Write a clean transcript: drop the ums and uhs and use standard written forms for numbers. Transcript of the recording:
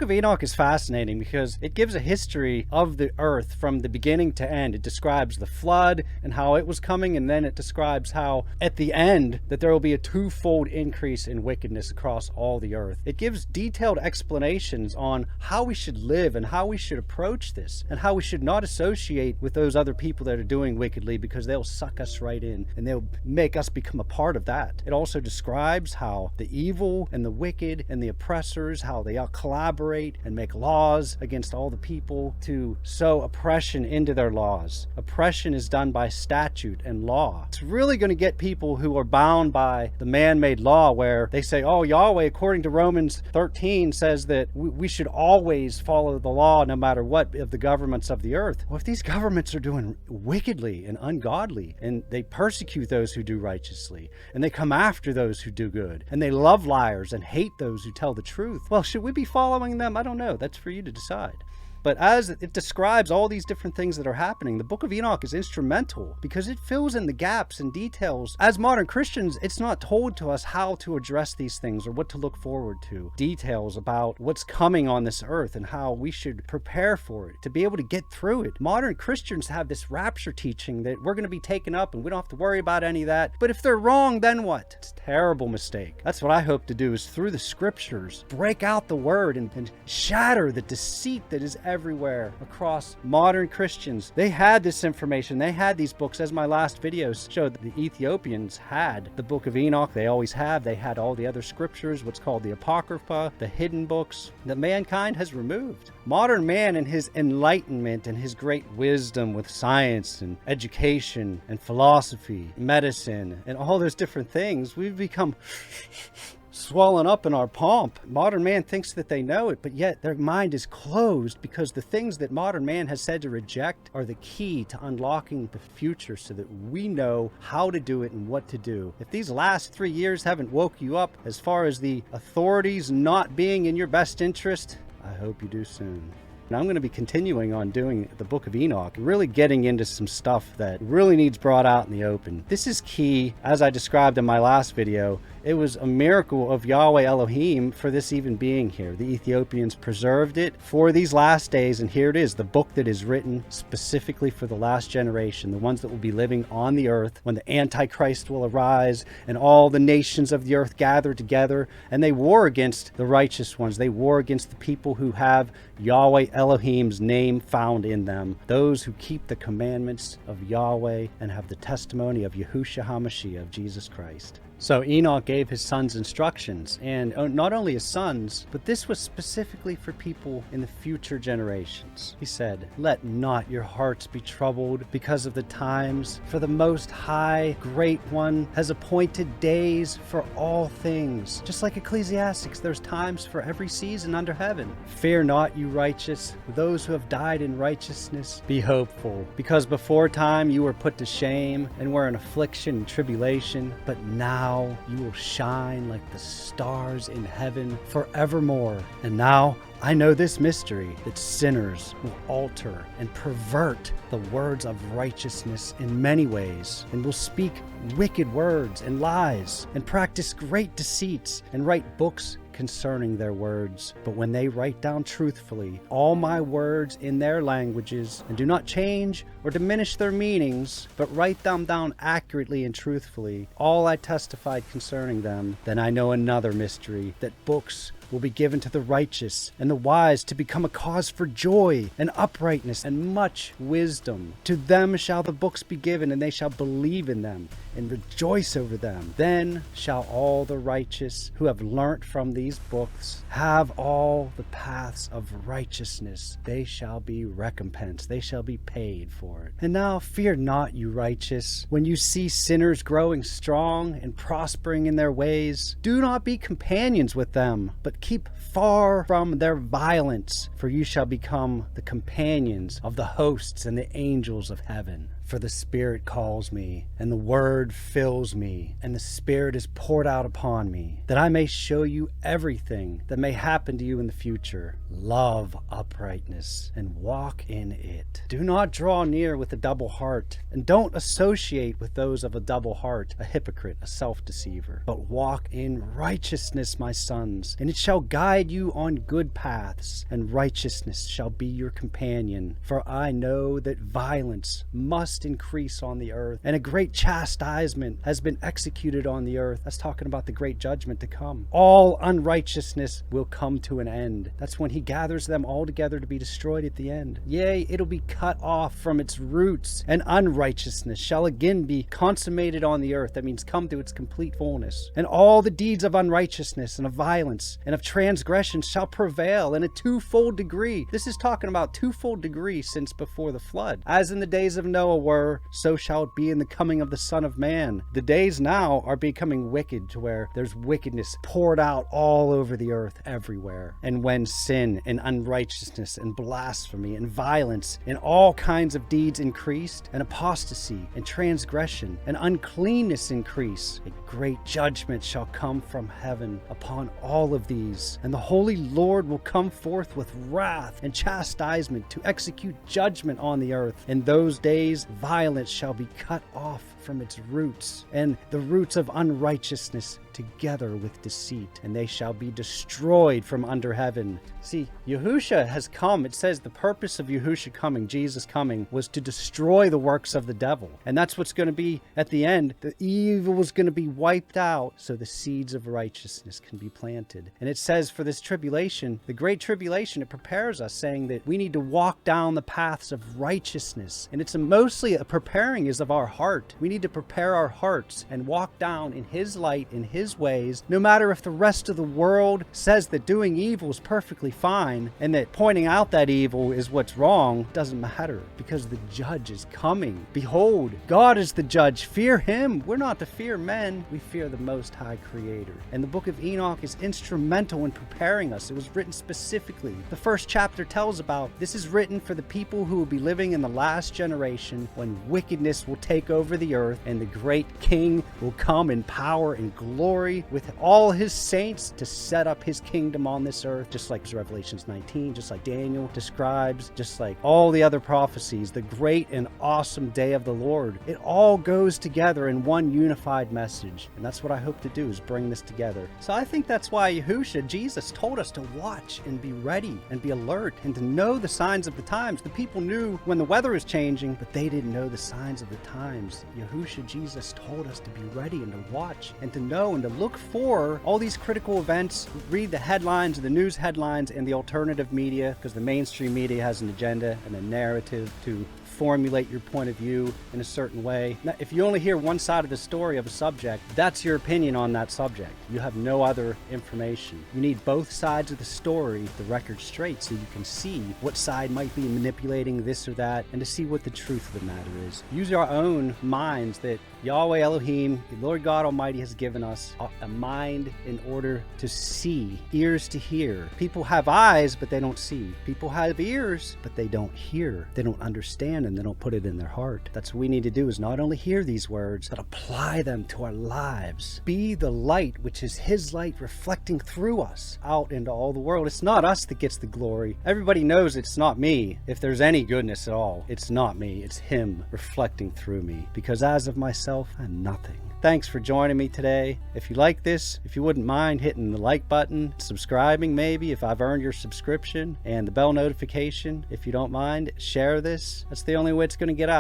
Book of Enoch is fascinating because it gives a history of the earth from the beginning to end. It describes the flood and how it was coming, and then it describes how at the end that there will be a twofold increase in wickedness across all the earth. It gives detailed explanations on how we should live and how we should approach this, and how we should not associate with those other people that are doing wickedly, because they'll suck us right in and they'll make us become a part of that. It also describes how the evil and the wicked and the oppressors, how they all collaborate and make laws against all the people to sow oppression into their laws. Oppression is done by statute and law. It's really going to get people who are bound by the man-made law, where they say, oh, Yahweh, according to Romans 13, says that we should always follow the law no matter what of the governments of the earth. Well, if these governments are doing wickedly and ungodly, and they persecute those who do righteously, and they come after those who do good, and they love liars and hate those who tell the truth, well, should we be following them? I don't know. That's for you to decide. But as it describes all these different things that are happening, the Book of Enoch is instrumental because it fills in the gaps and details. As modern Christians, it's not told to us how to address these things or what to look forward to. Details about what's coming on this earth and how we should prepare for it, to be able to get through it. Modern Christians have this rapture teaching that we're going to be taken up and we don't have to worry about any of that. But if they're wrong, then what? It's a terrible mistake. That's what I hope to do, is through the scriptures, break out the word and shatter the deceit that is everywhere across modern Christians. They had this information. They had these books, as my last video showed. The Ethiopians had the Book of Enoch. They always have. They had all the other scriptures, what's called the Apocrypha, the hidden books that mankind has removed. Modern man, in his enlightenment and his great wisdom with science and education and philosophy, medicine, and all those different things, we've become swollen up in our pomp. Modern man thinks that they know it, but yet their mind is closed, because the things that modern man has said to reject are the key to unlocking the future, so that we know how to do it and what to do. If these last 3 years haven't woke you up as far as the authorities not being in your best interest, I hope you do soon. And I'm going to be continuing on doing the Book of Enoch, really getting into some stuff that really needs brought out in the open. This is key, as I described in my last video. It was a miracle of Yahweh Elohim for this even being here. The Ethiopians preserved it for these last days, and here it is, the book that is written specifically for the last generation, the ones that will be living on the earth when the Antichrist will arise and all the nations of the earth gather together, and they war against the righteous ones. They war against the people who have Yahweh Elohim's name found in them, those who keep the commandments of Yahweh and have the testimony of Yahushua HaMashiach, of Jesus Christ. So Enoch gave his sons instructions, and not only his sons, but this was specifically for people in the future generations. He said, "Let not your hearts be troubled because of the times, for the Most High, Great One, has appointed days for all things." Just like Ecclesiastes, there's times for every season under heaven. "Fear not, you righteous, those who have died in righteousness. Be hopeful, because before time you were put to shame and were in affliction and tribulation, but now you will shine like the stars in heaven forevermore. And now I know this mystery, that sinners will alter and pervert the words of righteousness in many ways, and will speak wicked words and lies, and practice great deceits, and write books concerning their words. But when they write down truthfully all my words in their languages, and do not change or diminish their meanings, but write them down accurately and truthfully, all I testified concerning them, then I know another mystery, that books will be given to the righteous and the wise to become a cause for joy and uprightness and much wisdom. To them shall the books be given, and they shall believe in them and rejoice over them. Then shall all the righteous who have learnt from these books have all the paths of righteousness. They shall be recompensed. They shall be paid for it. And now fear not, you righteous, when you see sinners growing strong and prospering in their ways. Do not be companions with them, but keep far from their violence, for you shall become the companions of the hosts and the angels of heaven. For the Spirit calls me, and the Word fills me, and the Spirit is poured out upon me, that I may show you everything that may happen to you in the future. Love uprightness, and walk in it. Do not draw near with a double heart, and don't associate with those of a double heart, a hypocrite, a self-deceiver. But walk in righteousness, my sons, and it shall guide you on good paths, and righteousness shall be your companion. For I know that violence must increase on the earth, and a great chastisement has been executed on the earth. That's talking about the great judgment to come. All unrighteousness will come to an end. That's when he gathers them all together to be destroyed at the end. Yea, it'll be cut off from its roots, and unrighteousness shall again be consummated on the earth. That means come to its complete fullness. And all the deeds of unrighteousness and of violence and of transgression shall prevail in a twofold degree. This is talking about twofold degree since before the flood. As in the days of Noah were, so shall it be in the coming of the Son of Man. The days now are becoming wicked, to where there's wickedness poured out all over the earth everywhere. And when sin and unrighteousness and blasphemy and violence and all kinds of deeds increased, and apostasy and transgression and uncleanness increase, a great judgment shall come from heaven upon all of these. And the Holy Lord will come forth with wrath and chastisement to execute judgment on the earth. In those days violence shall be cut off from its roots, and the roots of unrighteousness together with deceit, and they shall be destroyed from under heaven. See, Yahusha has come. It says the purpose of Yahusha coming, Jesus coming, was to destroy the works of the devil. And that's what's going to be at the end. The evil is going to be wiped out so the seeds of righteousness can be planted. And it says for this tribulation, the great tribulation, it prepares us, saying that we need to walk down the paths of righteousness. And it's mostly a preparing is of our heart. We need to prepare our hearts and walk down in his light, in his ways, no matter if the rest of the world says that doing evil is perfectly fine and that pointing out that evil is what's wrong. Doesn't matter, because the judge is coming. Behold, God is the judge. Fear him. We're not to fear men. We fear the Most High Creator. And the Book of Enoch is instrumental in preparing us. It was written specifically. The first chapter tells about this is written for the people who will be living in the last generation, when wickedness will take over the earth and the great king will come in power and glory with all his saints to set up his kingdom on this earth, just like Revelations 19, just like Daniel describes, just like all the other prophecies, the great and awesome day of the Lord. It all goes together in one unified message. And that's what I hope to do, is bring this together. So I think that's why Yahusha, Jesus, told us to watch and be ready and be alert and to know the signs of the times. The people knew when the weather was changing, but they didn't know the signs of the times. Yahusha, Jesus, told us to be ready and to watch and to know and to look for all these critical events. Read the headlines, the news headlines, and the alternative media, because the mainstream media has an agenda and a narrative to formulate your point of view in a certain way. Now, if you only hear one side of the story of a subject, that's your opinion on that subject. You have no other information. You need both sides of the story, the record straight, so you can see what side might be manipulating this or that, and to see what the truth of the matter is. Use our own minds that Yahweh Elohim, the Lord God Almighty, has given us a mind in order to see, ears to hear. People have eyes, but they don't see. People have ears, but they don't hear. They don't understand, and they don't put it in their heart. That's what we need to do, is not only hear these words, but apply them to our lives. Be the light, which is his light reflecting through us out into all the world. It's not us that gets the glory. Everybody knows it's not me. If there's any goodness at all, it's not me. It's him reflecting through me. Because as of myself, I'm nothing. Thanks for joining me today. If you like this, if you wouldn't mind hitting the like button, subscribing maybe if I've earned your subscription, and the bell notification if you don't mind, share this. That's the only way it's going to get out.